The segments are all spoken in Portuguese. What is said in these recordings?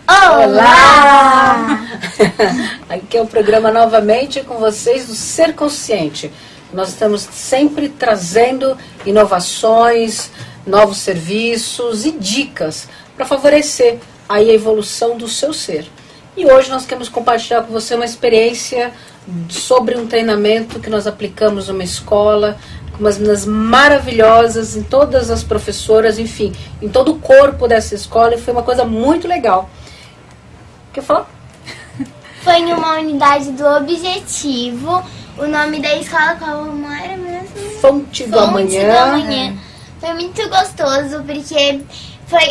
Olá! Aqui é o programa novamente com vocês do Ser Consciente. Nós estamos sempre trazendo inovações, novos serviços e dicas para favorecer aí a evolução do seu ser. E hoje nós queremos compartilhar com você uma experiência sobre um treinamento que nós aplicamos numa escola, com umas meninas maravilhosas, em todas as professoras, enfim, em todo o corpo dessa escola, e foi uma coisa muito legal. Quer falar? Foi em uma unidade do Objetivo. O nome da escola como era mesmo? Fonte do Amanhã. Foi muito gostoso, porque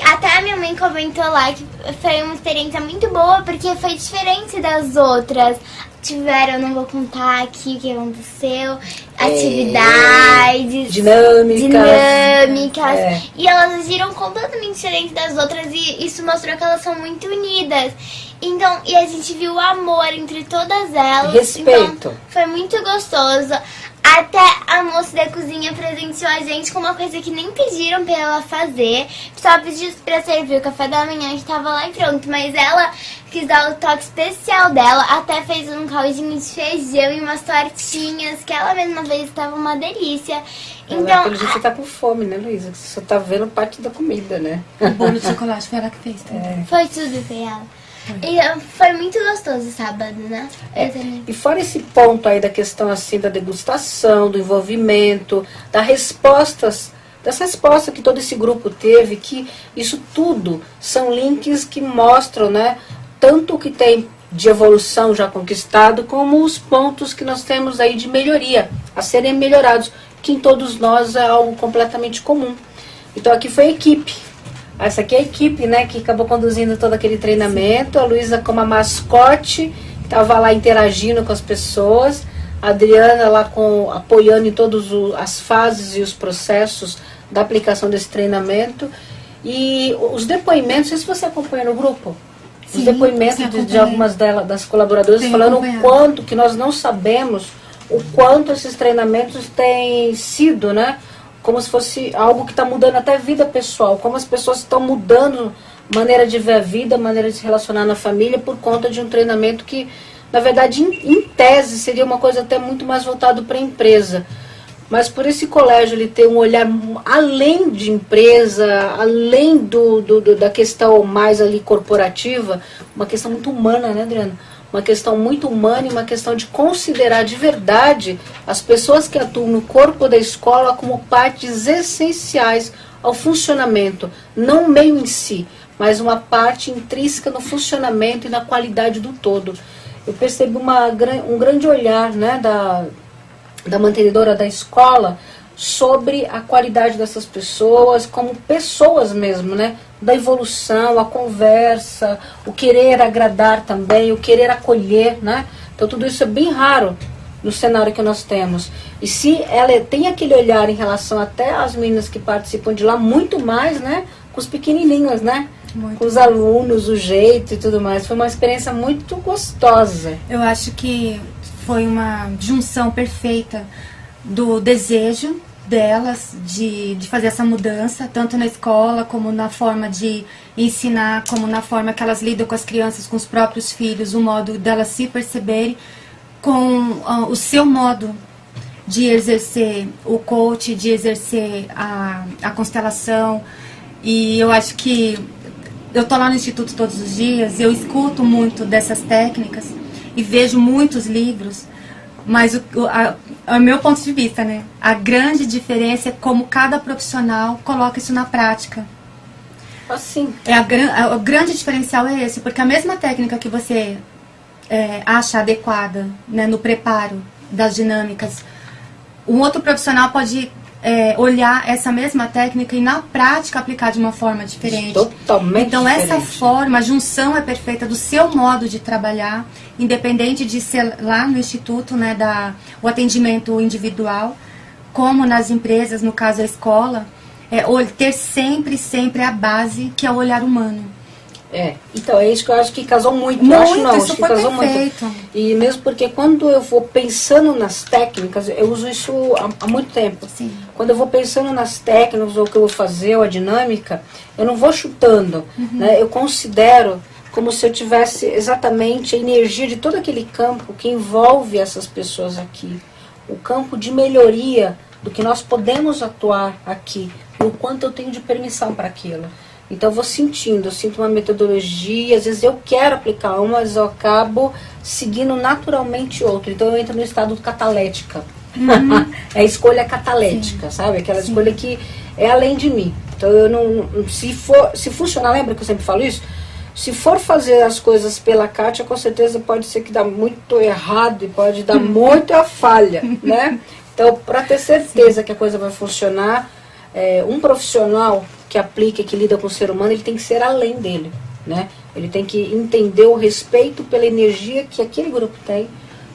até a minha mãe comentou lá que foi uma experiência muito boa, porque foi diferente das outras. Eu não vou contar aqui o que aconteceu, atividades, dinâmicas. E elas agiram completamente diferente das outras, e isso mostrou que elas são muito unidas. Então, e a gente viu o amor entre todas elas. Respeito. Então, foi muito gostoso. Até a moça da cozinha presenteou a gente com uma coisa que nem pediram pra ela fazer. Só pediu pra servir o café da manhã, que tava lá e pronto. Mas ela quis dar o toque especial dela. Até fez um caldinho de feijão e umas tortinhas, que ela mesma fez, estava uma delícia. Então, pelo jeito você tá com fome, né, Luísa? Você só tá vendo parte da comida, né? O bolo de chocolate foi ela que fez também. Foi tudo pra ela. E foi muito gostoso o sábado, né? E fora esse ponto aí da questão assim da degustação, do envolvimento, das respostas que todo esse grupo teve, que isso tudo são links que mostram, né, tanto o que tem de evolução já conquistado, como os pontos que nós temos aí de melhoria, a serem melhorados, que em todos nós é algo completamente comum. Então aqui foi a equipe. Essa aqui é a equipe, né, que acabou conduzindo todo aquele treinamento. Sim. A Luísa como a mascote, estava lá interagindo com as pessoas. A Adriana lá apoiando em todas as fases e os processos da aplicação desse treinamento. E os depoimentos, não sei se você acompanha no grupo. Sim, os depoimentos de algumas das colaboradoras falando o quanto, que nós não sabemos, o quanto esses treinamentos têm sido, né, como se fosse algo que está mudando até a vida pessoal, como as pessoas estão mudando maneira de ver a vida, maneira de se relacionar na família, por conta de um treinamento que, na verdade, em tese, seria uma coisa até muito mais voltado para a empresa. Mas por esse colégio ele ter um olhar além de empresa, além da questão mais ali corporativa, uma questão muito humana, né, Adriana? Uma questão muito humana e uma questão de considerar de verdade as pessoas que atuam no corpo da escola como partes essenciais ao funcionamento, não o meio em si, mas uma parte intrínseca no funcionamento e na qualidade do todo. Eu percebi um grande olhar, né, da mantenedora da escola sobre a qualidade dessas pessoas, como pessoas mesmo, né? Da evolução, a conversa, o querer agradar também, o querer acolher, né? Então tudo isso é bem raro no cenário que nós temos. E se ela tem aquele olhar em relação até às meninas que participam de lá, muito mais, né? Com os pequenininhos, né? Muito com os alunos, o jeito e tudo mais. Foi uma experiência muito gostosa. Eu acho que foi uma junção perfeita do desejo delas de fazer essa mudança, tanto na escola como na forma de ensinar, como na forma que elas lidam com as crianças, com os próprios filhos, o modo delas se perceberem, com o seu modo de exercer o coach, de exercer a constelação. E eu acho que eu tô lá no Instituto todos os dias, eu escuto muito dessas técnicas e vejo muitos livros, mas o meu ponto de vista, né? A grande diferença é como cada profissional coloca isso na prática. Assim. O grande diferencial é esse, porque a mesma técnica que você acha adequada, né, no preparo das dinâmicas, um outro profissional pode olhar essa mesma técnica e na prática aplicar de uma forma diferente. Totalmente então diferente. Essa forma, a junção é perfeita do seu modo de trabalhar, independente de ser lá no instituto, né, o atendimento individual, como nas empresas, no caso a escola, ter sempre a base, que é o olhar humano. Então é isso que eu acho que casou muito. Isso foi casou perfeito. Muito. E mesmo porque quando eu vou pensando nas técnicas, eu uso isso há muito tempo. Sim. Quando eu vou pensando nas técnicas, ou o que eu vou fazer, ou a dinâmica, eu não vou chutando. Né? Eu considero como se eu tivesse exatamente a energia de todo aquele campo que envolve essas pessoas aqui. O campo de melhoria do que nós podemos atuar aqui, e o quanto eu tenho de permissão para aquilo. Então eu vou sentindo, eu sinto uma metodologia, às vezes eu quero aplicar uma, mas eu acabo seguindo naturalmente outra. Então eu entro no estado catalética. É a escolha catalética, sabe? Aquela escolha que é além de mim. Então eu não, se funcionar, lembra que eu sempre falo isso? Se for fazer as coisas pela Kátia, com certeza pode ser que dá muito errado e pode dar muita falha, né? Então, para ter certeza que a coisa vai funcionar, um profissional que aplica, que lida com o ser humano, ele tem que ser além dele, né? Ele tem que entender o respeito pela energia que aquele grupo tem,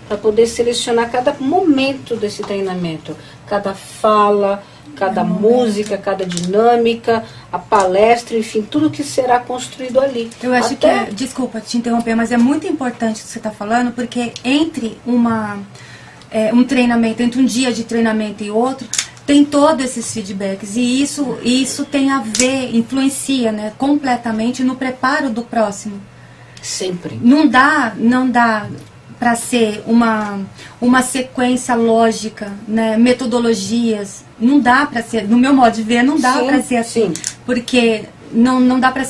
para poder selecionar cada momento desse treinamento, cada fala, cada música, cada dinâmica, a palestra, enfim, tudo que será construído ali. Eu acho que, desculpa te interromper, mas é muito importante o que você está falando, porque entre um treinamento, entre um dia de treinamento e outro, tem todos esses feedbacks, e isso tem a ver, influencia, né, completamente no preparo do próximo. Sempre. Não dá para ser uma sequência lógica, né, metodologias, não dá para ser, no meu modo de ver, não dá para ser assim, porque não dá para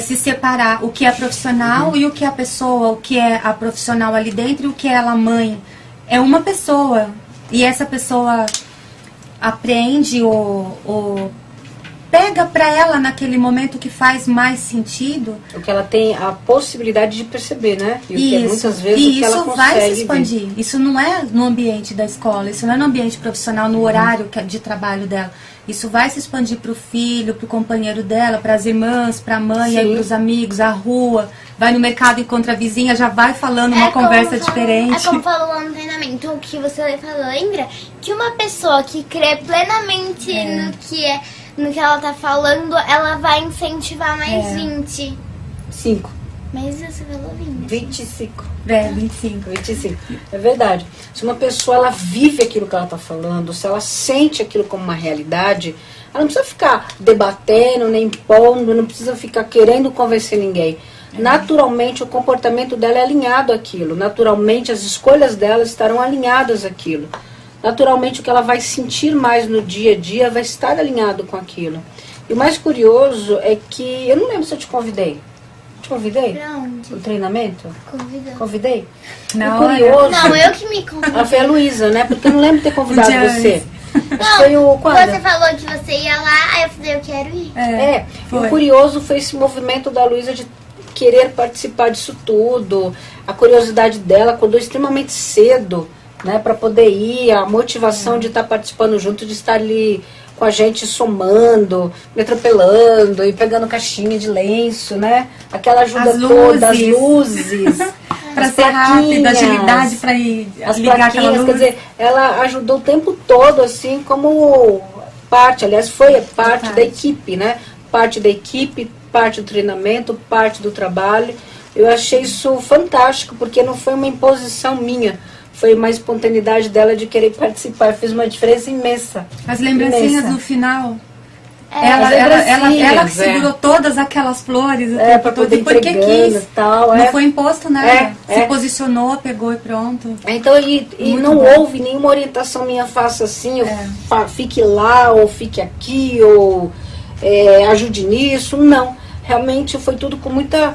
se separar o que é profissional e o que é a pessoa, o que é a profissional ali dentro e o que é ela mãe. É uma pessoa, e essa pessoa aprende ou pega para ela naquele momento que faz mais sentido. O que ela tem a possibilidade de perceber, né? E isso, o que muitas vezes o que ela consegue vai se expandir. Ver. Isso não é no ambiente da escola, isso não é no ambiente profissional, no horário de trabalho dela. Isso vai se expandir para o filho, para o companheiro dela, para as irmãs, para a mãe, para os amigos, a rua. Vai no mercado, encontra a vizinha, já vai falando uma conversa diferente. É como falou lá no treinamento, o que você falou, lembra? Que uma pessoa que crê plenamente no que ela tá falando, ela vai incentivar mais 20. 5. Mas você falou 20. 25. 25. É verdade. Se uma pessoa ela vive aquilo que ela tá falando, se ela sente aquilo como uma realidade, ela não precisa ficar debatendo, nem impondo, não precisa ficar querendo convencer ninguém. Naturalmente o comportamento dela é alinhado àquilo. Naturalmente as escolhas dela estarão alinhadas àquilo. Naturalmente o que ela vai sentir mais no dia a dia vai estar alinhado com aquilo. E o mais curioso é que, eu não lembro se eu te convidei. Te convidei? Pra onde? O treinamento? Convidei? Não, curioso. Não, eu que me convidei. Ah, foi a Luísa, né? Porque eu não lembro de ter convidado você. Não, foi o quando? Você falou que você ia lá, aí eu falei, eu quero ir. O curioso foi esse movimento da Luísa de querer participar disso tudo. A curiosidade dela acordou extremamente cedo, né, para poder ir, a motivação de estar participando junto, de estar ali com a gente somando, me atropelando e pegando caixinha de lenço, né? Aquela ajuda toda, as luzes. Para ser rápida, agilidade para ir ligar aquela luz. Quer dizer, ela ajudou o tempo todo, assim, como parte, aliás, foi parte da equipe, né? Parte da equipe, parte do treinamento, parte do trabalho. Eu achei isso fantástico, porque não foi uma imposição minha, foi uma espontaneidade dela de querer participar. Fez uma diferença imensa. As lembrancinhas no final. Ela que segurou todas aquelas flores o tempo todo, porque quis. Tal, não foi imposto nada. Se posicionou, pegou e pronto. Então, e não houve nenhuma orientação minha, faça assim, fique lá, ou fique aqui, ou ajude nisso. Não. Realmente foi tudo com muita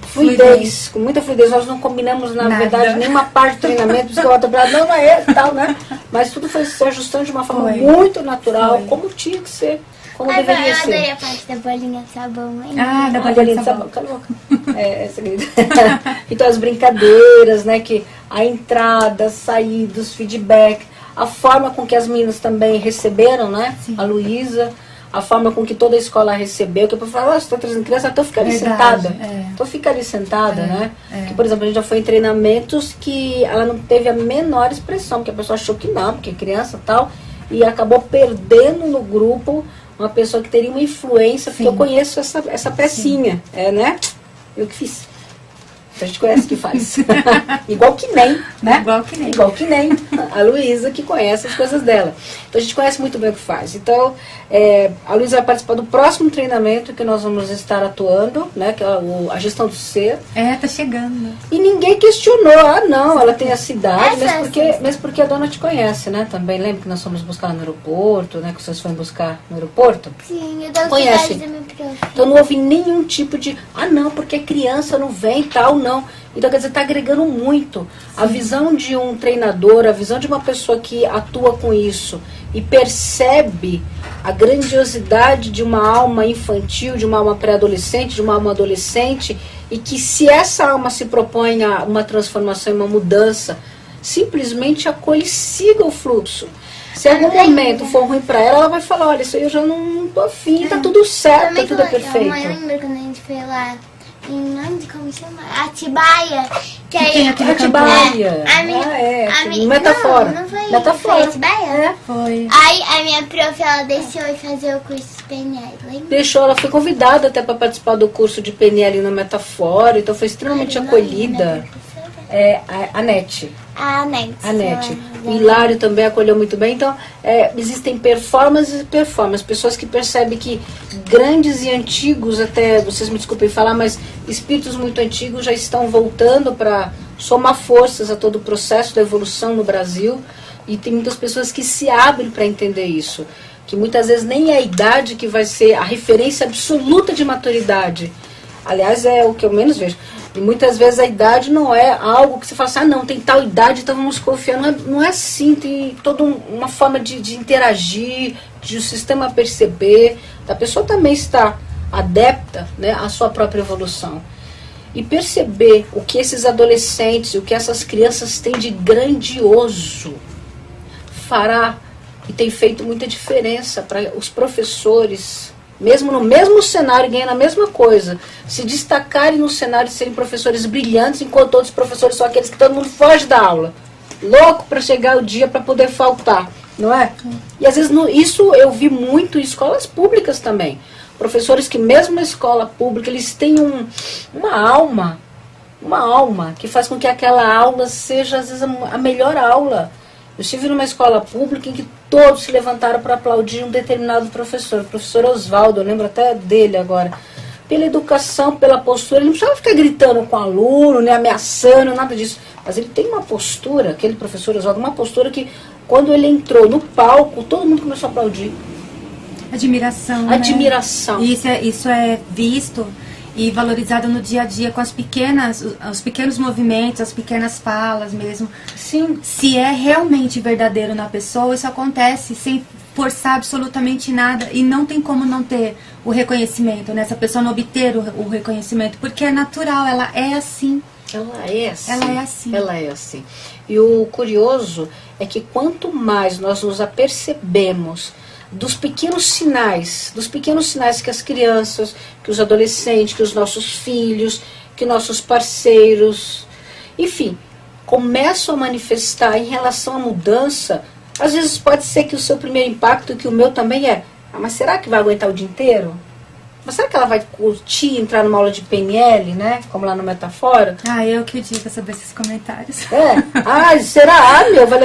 fluidez. Com muita fluidez. Nós não combinamos, na verdade, nenhuma parte do treinamento. Porque a outra não é tal, né? Mas tudo foi se ajustando de uma forma muito natural, como tinha que ser. Como deveria ser. Eu adorei a parte da bolinha de sabão. Hein? Da bolinha de sabão. Então as brincadeiras, né? Que a entrada, a saída, os feedback, a forma com que as meninas também receberam, né? Sim. A Luísa. A forma com que toda a escola recebeu, que eu falava, você está trazendo criança, então fica ali sentada. Então fica ali sentada, né? Que, por exemplo, a gente já foi em treinamentos que ela não teve a menor expressão, porque a pessoa achou que não, porque é criança e tal, e acabou perdendo no grupo uma pessoa que teria uma influência, porque eu conheço essa pecinha, né? Eu que fiz. A gente conhece que faz. Igual que nem, né? Igual que nem. Igual que nem a Luísa, que conhece as coisas dela. Então a gente conhece muito bem o que faz. Então, a Luísa vai participar do próximo treinamento que nós vamos estar atuando, né? Que é a gestão do ser. Tá chegando, né? E ninguém questionou, não, ela tem essa idade, mesmo porque a dona te conhece, né? Também lembra que nós fomos buscar no aeroporto, né? Que vocês foram buscar no aeroporto? Sim, eu dou Conhece. da minha prof. Então não houve nenhum tipo de, não, porque criança não vem, tal, não. Então, quer dizer, está agregando muito. A visão de um treinador, a visão de uma pessoa que atua com isso e percebe a grandiosidade de uma alma infantil, de uma alma pré-adolescente, de uma alma adolescente, e que se essa alma se propõe a uma transformação, uma mudança, simplesmente acolhe e siga o fluxo. Se em algum momento for ruim para ela vai falar, olha, isso aí eu já não tô afim, tá tudo certo, tá tudo perfeito. Eu lembro quando a gente foi lá em onde, como chama? Atibaia. Que aí, Atibaia. Metafora. Não foi. Metafora. Foi Atibaia? Foi. Aí a minha prof, ela deixou eu fazer o curso de PNL, lembra? Deixou, ela foi convidada até para participar do curso de PNL no Metafora, então foi extremamente acolhida. A Nete. A Nete. O Hilário também acolheu muito bem. Então, existem performances e performances. Pessoas que percebem que grandes e antigos, até, vocês me desculpem falar, mas espíritos muito antigos já estão voltando para somar forças a todo o processo da evolução no Brasil. E tem muitas pessoas que se abrem para entender isso. Que muitas vezes nem é a idade que vai ser a referência absoluta de maturidade. Aliás, é o que eu menos vejo. E muitas vezes a idade não é algo que você fala assim, não, tem tal idade, então vamos confiar. Não é assim, tem toda uma forma de interagir, de o sistema perceber. A pessoa também está adepta, né, à sua própria evolução. E perceber o que esses adolescentes, o que essas crianças têm de grandioso, fará e tem feito muita diferença para os professores, mesmo no mesmo cenário, ganhando a mesma coisa, se destacarem no cenário e serem professores brilhantes, enquanto outros professores são aqueles que todo mundo foge da aula, louco para chegar o dia para poder faltar, não é? E às vezes isso eu vi muito em escolas públicas também, professores que mesmo na escola pública eles têm uma alma que faz com que aquela aula seja às vezes a melhor aula. Eu estive numa escola pública em que todos se levantaram para aplaudir um determinado professor, o professor Oswaldo, eu lembro até dele agora, pela educação, pela postura. Ele não precisava ficar gritando com o aluno, nem ameaçando, nada disso. Mas ele tem uma postura, aquele professor Oswaldo, uma postura que quando ele entrou no palco, todo mundo começou a aplaudir. Admiração. Admiração. Né? Isso é visto e valorizado no dia a dia com os pequenos movimentos, as pequenas falas mesmo. Sim. Se é realmente verdadeiro na pessoa, isso acontece sem forçar absolutamente nada e não tem como não ter o reconhecimento, né? Essa pessoa não obter o reconhecimento, porque é natural, ela é assim. Ela é assim. Ela é assim. Ela é assim. E o curioso é que quanto mais nós nos apercebemos dos pequenos sinais que as crianças, que os adolescentes, que os nossos filhos, que nossos parceiros, enfim, começam a manifestar em relação à mudança. Às vezes pode ser que o seu primeiro impacto, que o meu também mas será que vai aguentar o dia inteiro? Mas será que ela vai curtir entrar numa aula de PNL, né? Como lá no Metafora? Eu que digo sobre esses comentários. Será? Vai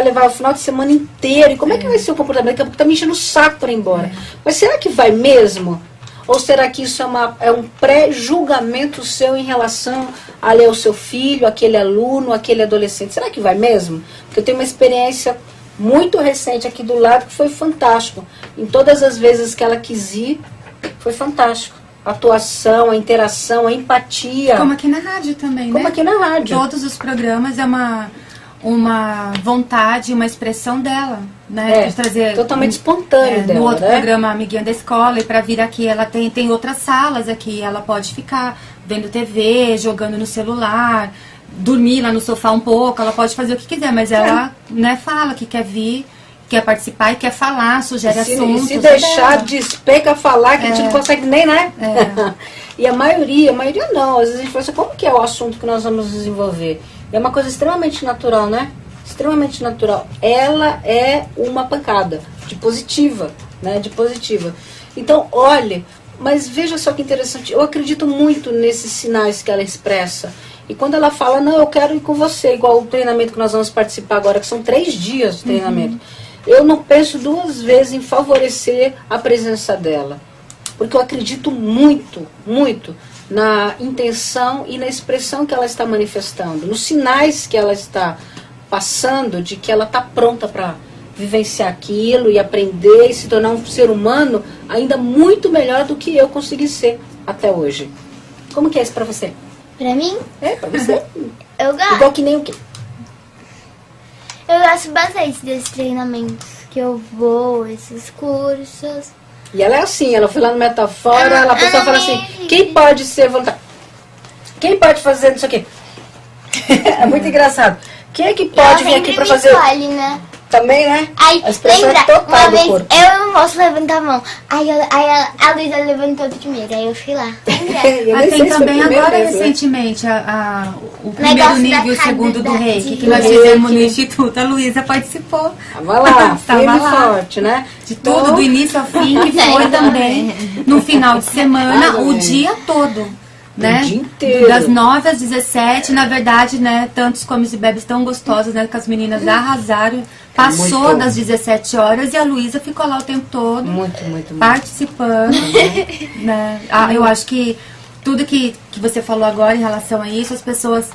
levar o final de semana inteiro. E como é que vai ser o comportamento? Daqui a pouco tá me enchendo o saco para ir embora. Mas será que vai mesmo? Ou será que isso é um pré-julgamento seu em relação ao seu filho, aquele aluno, aquele adolescente? Será que vai mesmo? Porque eu tenho uma experiência muito recente aqui do lado que foi fantástico. Em todas as vezes que ela quis ir, foi fantástico. A atuação, a interação, a empatia. Como aqui na rádio também, né? Como aqui na rádio. Todos os programas é uma vontade, uma expressão dela, né? De trazer totalmente espontâneo dela, no outro né? programa, Amiguinha da Escola, e para vir aqui, ela tem outras salas aqui, ela pode ficar vendo TV, jogando no celular, dormir lá no sofá um pouco, ela pode fazer o que quiser, mas ela, né, fala que quer vir, quer participar e quer falar, sugere assuntos. Se deixar despeca falar, que a gente não consegue nem, né? E a maioria não. Às vezes a gente fala assim, como que é o assunto que nós vamos desenvolver? E é uma coisa extremamente natural, né? Extremamente natural. Ela é uma pancada de positiva, né? De positiva. Então, olhe Mas veja só que interessante, eu acredito muito nesses sinais que ela expressa. E quando ela fala, não, eu quero ir com você, igual o treinamento que nós vamos participar agora, que são 3 dias de treinamento. Eu não penso 2 vezes em favorecer a presença dela. Porque eu acredito muito, muito na intenção e na expressão que ela está manifestando, nos sinais que ela está passando de que ela está pronta para vivenciar aquilo e aprender e se tornar um ser humano ainda muito melhor do que eu consegui ser até hoje. Como que é isso para você? Pra mim, É, para você? eu gosto. Igual que nem o quê? Eu gosto bastante desses treinamentos que eu vou, esses cursos. E ela é assim, ela foi lá no Metafora, a pessoa fala assim, quem pode ser voluntário? Quem pode fazer isso aqui? É muito engraçado. Quem é que pode vir aqui pra fazer? Escolhe, né? Também, né? Aí, A expressão lembra, é total uma do vez corpo. eu e o moço levantar a mão. Aí a Luísa levantou primeiro, aí eu fui lá. Lembra? Eu nem sei Tem se foi também primeiro agora mesmo, né? recentemente o primeiro Negócio nível e o da segundo do cada- reiki que do nós reiki. fizemos no Instituto. A Luísa participou. Tava lá, Tava firme e lá. forte, né? De tudo, do início ao fim, que foi também no final de semana, o dia todo. Né? O dia inteiro. Das 9 às 17, na verdade, né? Tantos comes e bebes tão gostosos, né? Que as meninas arrasaram. Passou Muito. das 17 horas e a Luísa ficou lá o tempo todo. Muito, muito, muito. Participando, né? Eu acho que tudo que você falou agora em relação a isso, as pessoas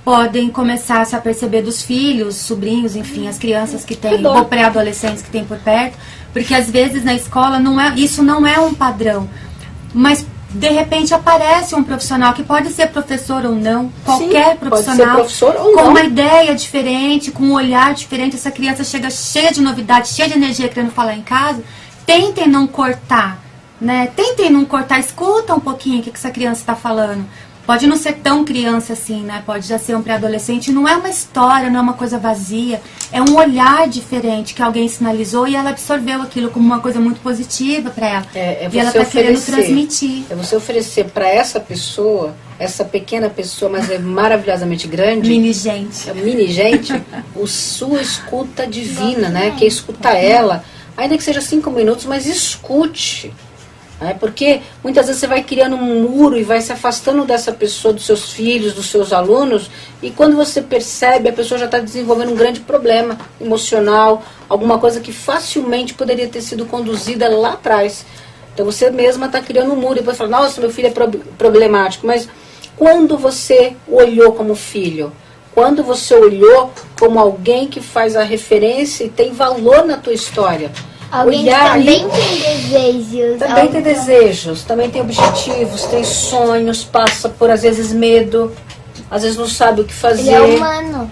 podem começar a se aperceber dos filhos, sobrinhos, enfim, as crianças que têm, ou pré-adolescentes que têm por perto, porque às vezes na escola isso não é um padrão, mas de repente aparece um profissional que pode ser professor ou não, qualquer Sim, profissional, pode ser professor ou com não. uma ideia diferente, com um olhar diferente, essa criança chega cheia de novidade, cheia de energia querendo falar em casa. Tentem não cortar, né? Tentem não cortar, escuta um pouquinho o que essa criança está falando. Pode não ser tão criança assim, né? Pode já ser um pré-adolescente. Não é uma história, não é uma coisa vazia. É um olhar diferente que alguém sinalizou e ela absorveu aquilo como uma coisa muito positiva para ela. E ela está querendo transmitir. É você oferecer para essa pessoa, essa pequena pessoa, mas é maravilhosamente grande. Mini gente. É mini gente, sua escuta divina, né? Que é escutar ela, ainda que seja 5 minutos, mas escute. Porque muitas vezes você vai criando um muro e vai se afastando dessa pessoa, dos seus filhos, dos seus alunos, e quando você percebe, a pessoa já está desenvolvendo um grande problema emocional, alguma coisa que facilmente poderia ter sido conduzida lá atrás. Então você mesma está criando um muro e depois fala, nossa, meu filho é problemático, mas quando você olhou como filho, quando você olhou como alguém que faz a referência e tem valor na tua história, Alguém que também tem desejos. Também tem desejos, também tem objetivos, tem sonhos, passa por, às vezes, medo, às vezes não sabe o que fazer. Ele é humano.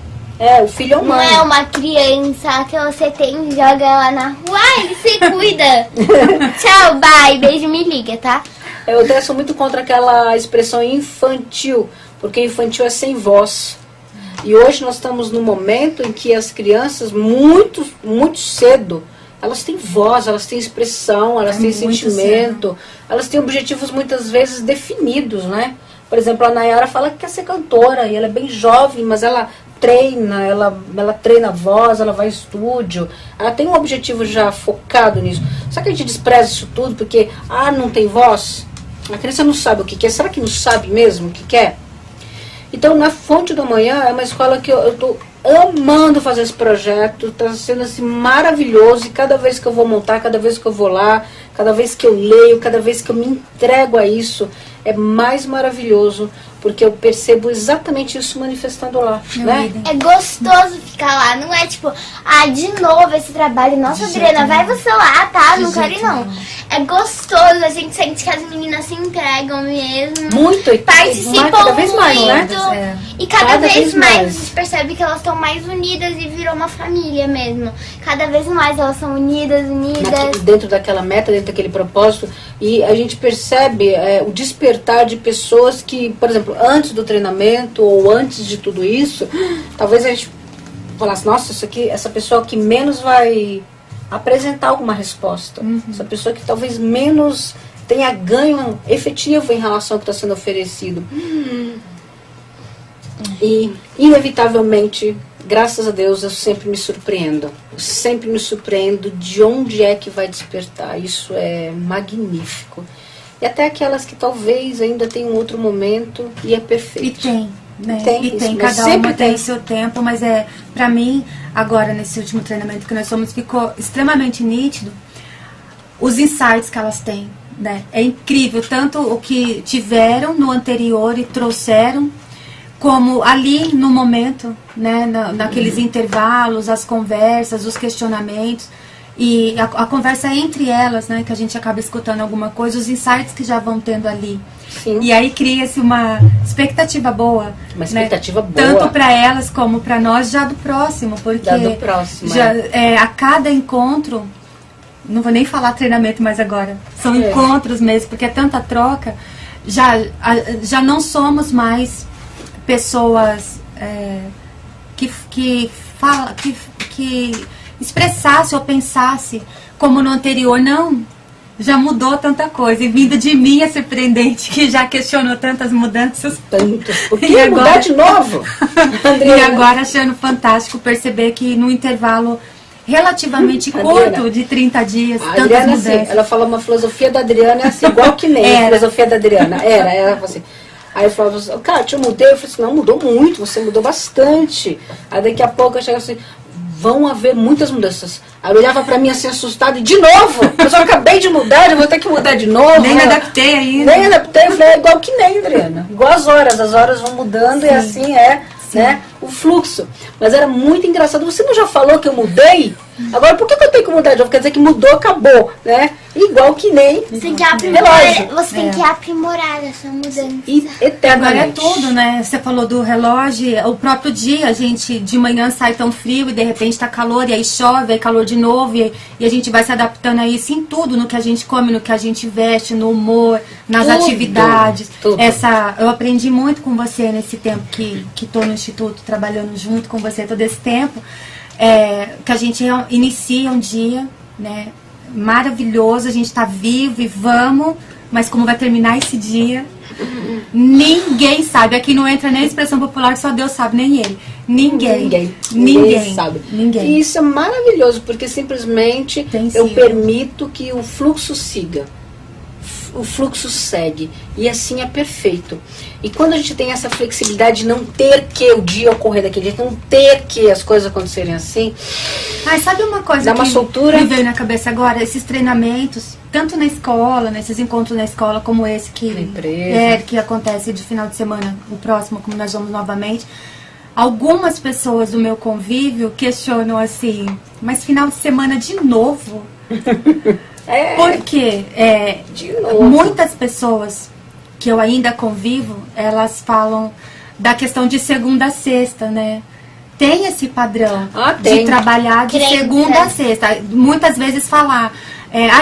O filho é humano. Não é uma criança que você tem e joga ela na rua. Ele se cuida. Tchau, bye, beijo, me liga, tá? Eu até sou muito contra aquela expressão infantil, porque infantil é sem voz. E hoje nós estamos num momento em que as crianças, muito, muito cedo, elas têm voz, elas têm expressão, elas têm sentimento, elas têm objetivos muitas vezes definidos, né? Por exemplo, a Nayara fala que quer ser cantora, e ela é bem jovem, mas ela treina, ela treina a voz, ela vai ao estúdio, ela tem um objetivo já focado nisso. Só que a gente despreza isso tudo porque, não tem voz? A criança não sabe o que quer, será que não sabe mesmo o que quer? Então, na Fonte do Amanhã é uma escola que eu estou amando fazer esse projeto, está sendo assim maravilhoso, e cada vez que eu vou montar, cada vez que eu vou lá, cada vez que eu leio, cada vez que eu me entrego a isso, é mais maravilhoso, porque eu percebo exatamente isso manifestando lá, né? É gostoso ficar lá, não é tipo, de novo esse trabalho, nossa, Adriana, vai você lá, tá? Não quero ir não. É gostoso, a gente sente que as meninas se entregam mesmo. Muito, e participam cada vez mais, muito, né? E cada vez mais a gente percebe que elas estão mais unidas e virou uma família mesmo. Cada vez mais elas são unidas. Dentro daquela meta, dentro daquele propósito, e a gente percebe o despertar de pessoas que, por exemplo, antes do treinamento ou antes de tudo isso, talvez a gente falasse, nossa, essa pessoa que menos vai apresentar alguma resposta, essa pessoa que talvez menos tenha ganho efetivo em relação ao que está sendo oferecido. E, inevitavelmente, graças a Deus, eu sempre me surpreendo. Eu sempre me surpreendo de onde é que vai despertar. Isso é magnífico. e até aquelas que talvez ainda tenham um outro momento e é perfeito. E tem, né? Tem e isso, tem, mas cada sempre uma tem seu tempo, mas pra mim, agora nesse último treinamento que nós fomos, ficou extremamente nítido os insights que elas têm, né? É incrível, tanto o que tiveram no anterior e trouxeram, como ali no momento, né? Naqueles intervalos, as conversas, os questionamentos, e a conversa entre elas, né? Que a gente acaba escutando alguma coisa, os insights que já vão tendo ali. Sim. E aí cria-se uma expectativa boa. Uma expectativa boa. Tanto para elas como para nós, já do próximo. Porque Já do próximo, já, a cada encontro, não vou nem falar treinamento mais agora, são encontros mesmo, porque é tanta troca, já não somos mais pessoas que expressasse ou pensasse como no anterior, não. Já mudou tanta coisa. E vindo de mim é surpreendente, que já questionou tantas mudanças. Tantas. Porque E agora... mudar de novo. E agora achando fantástico perceber que no intervalo relativamente curto, de 30 dias, a tantas Adriana, mudanças. assim, ela falou uma filosofia da Adriana, é assim, igual que nem a filosofia da Adriana. Ela falou assim. Aí eu falava assim, Kátia, eu mudei. Eu falei assim, não, mudou muito, você mudou bastante. Aí daqui a pouco eu chego assim, vão haver muitas mudanças. Aí eu olhava pra mim assim, assustada, e de novo, eu só acabei de mudar, eu vou ter que mudar de novo. Nem me adaptei ainda. Nem adaptei, eu falei, é igual que nem, Adriana. Igual as horas vão mudando. Sim. E assim né, o fluxo. Mas era muito engraçado. Você não já falou que eu mudei? Agora, por que eu tenho que mudar de novo? Quer dizer que mudou, acabou, né? Igual que nem você tem que aprimorar, você tem que aprimorar essa mudança. E eternamente. Agora é tudo, né? Você falou do relógio, o próprio dia, a gente de manhã sai tão frio e de repente tá calor, e aí chove, aí calor de novo, e a gente vai se adaptando a isso em tudo, no que a gente come, no que a gente veste, no humor, nas atividades. Tudo. Eu aprendi muito com você nesse tempo que tô no Instituto, trabalhando junto com você todo esse tempo, que a gente inicia um dia, né? Maravilhoso, a gente tá vivo e vamos, mas como vai terminar esse dia, ninguém sabe. Aqui não entra nem a expressão popular que só Deus sabe, nem ele. Ninguém sabe. Ninguém. E isso é maravilhoso, porque simplesmente eu permito que o fluxo siga. O fluxo segue. E assim é perfeito. E quando a gente tem essa flexibilidade de não ter que o dia ocorrer daquele jeito, não ter que as coisas acontecerem assim. Ai, sabe uma coisa dá uma que soltura. Me veio na cabeça agora? Esses treinamentos, tanto na escola, nesses encontros na escola, como esse que acontece de final de semana, o próximo, como nós vamos novamente. Algumas pessoas do meu convívio questionam assim, mas final de semana de novo? Porque muitas pessoas que eu ainda convivo, elas falam da questão de segunda a sexta, né? Tem esse padrão de trabalhar de segunda a sexta. Muitas vezes falar,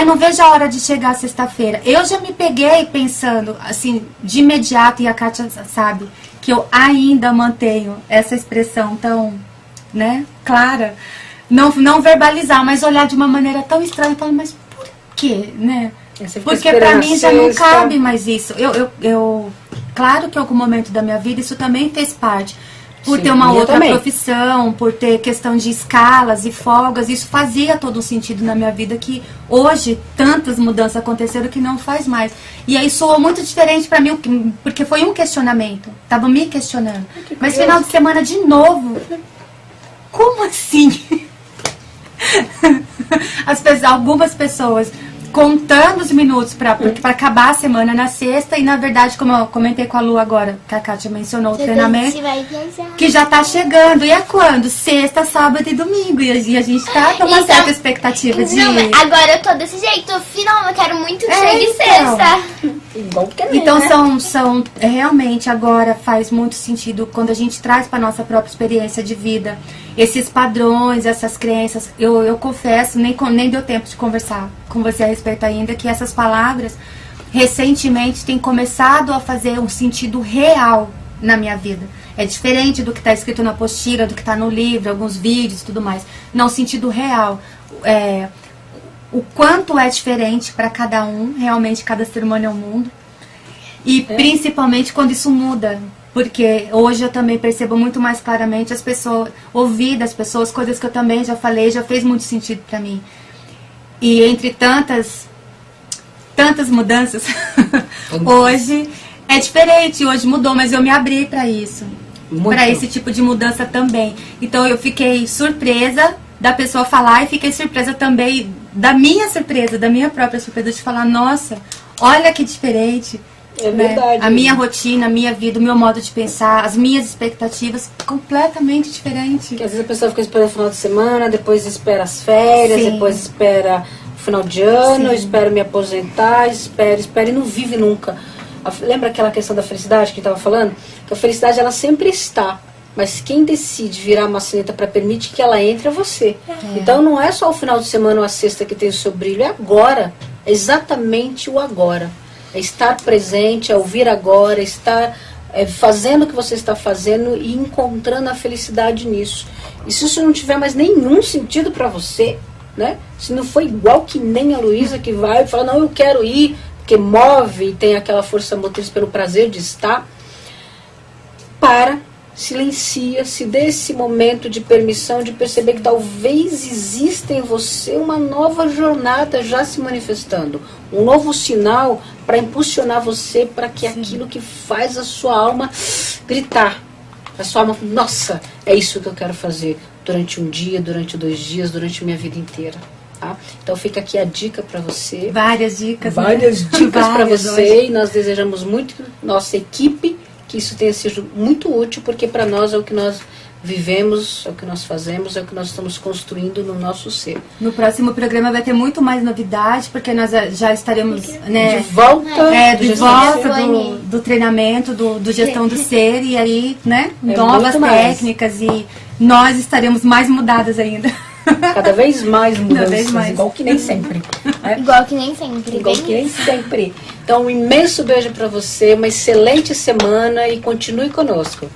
não vejo a hora de chegar sexta-feira. Eu já me peguei pensando, assim, de imediato, e a Kátia sabe, que eu ainda mantenho essa expressão tão, né, clara. Não verbalizar, mas olhar de uma maneira tão estranha, falando, mas por quê, né? Porque pra mim já não cabe mais isso. Claro que em algum momento da minha vida isso também fez parte. Por ter uma outra profissão, por ter questão de escalas e folgas, isso fazia todo um sentido na minha vida, que hoje tantas mudanças aconteceram que não faz mais. E aí soou muito diferente pra mim, porque foi um questionamento. Tava me questionando. Mas final de semana de novo? Como assim? Algumas pessoas contando os minutos para acabar a semana na sexta, e na verdade, como eu comentei com a Lu agora, que a Kátia mencionou, o treinamento, que já tá chegando. E é quando? Sexta, sábado e domingo. E a gente tá com uma certa expectativa de... Não, agora eu tô desse jeito. Final, eu quero muito que chegue sexta. Então realmente agora faz muito sentido quando a gente traz para nossa própria experiência de vida esses padrões, essas crenças. Eu confesso, nem deu tempo de conversar com você a respeito ainda, que essas palavras recentemente têm começado a fazer um sentido real na minha vida. É diferente do que está escrito na apostila, do que está no livro, alguns vídeos e tudo mais. Não, sentido real. O quanto é diferente para cada um, realmente cada ser humano é um mundo. E principalmente quando isso muda. Porque hoje eu também percebo muito mais claramente as pessoas, ouvir das pessoas, coisas que eu também já falei, já fez muito sentido para mim. E entre tantas tantas mudanças. Hoje é diferente, hoje mudou, mas eu me abri para isso. Para esse tipo de mudança também. Então eu fiquei surpresa da pessoa falar e fiquei surpresa também da minha própria surpresa de falar, nossa, olha que diferente. É verdade. A minha rotina, a minha vida, o meu modo de pensar, as minhas expectativas completamente diferentes. Porque às vezes a pessoa fica esperando o final de semana, depois espera as férias, Sim. depois espera o final de ano, Sim. espera me aposentar, espera e não vive nunca. Lembra aquela questão da felicidade que a gente estava falando? Que a felicidade ela sempre está, mas quem decide virar a maçaneta para permitir que ela entre é você. Então não é só o final de semana ou a sexta que tem o seu brilho, é agora, é exatamente o agora. É estar presente, é ouvir agora, é estar fazendo o que você está fazendo e encontrando a felicidade nisso. E se isso não tiver mais nenhum sentido para você, né? Se não for igual que nem a Luísa que vai e fala, não, eu quero ir, porque move e tem aquela força motriz pelo prazer de estar, silencia, se dê esse momento de permissão de perceber que talvez exista em você uma nova jornada já se manifestando, um novo sinal para impulsionar você para que aquilo que faz a sua alma gritar, a sua alma, nossa, é isso que eu quero fazer durante um dia, durante 2 dias, durante minha vida inteira. Tá? Então fica aqui a dica para você. Várias dicas. Várias dicas para você hoje. E nós desejamos muito, nossa equipe, que isso tenha sido muito útil, porque para nós é o que nós vivemos, é o que nós fazemos, é o que nós estamos construindo no nosso ser. No próximo programa vai ter muito mais novidade, porque nós já estaremos, né, De volta, de volta do treinamento, do gestão do ser, e aí, né, novas técnicas, e nós estaremos mais mudadas ainda. Cada vez mais mudanças, vez mais. igual que nem sempre. Né? Igual que nem sempre. Igual que nem sempre. Então, um imenso beijo para você, uma excelente semana e continue conosco.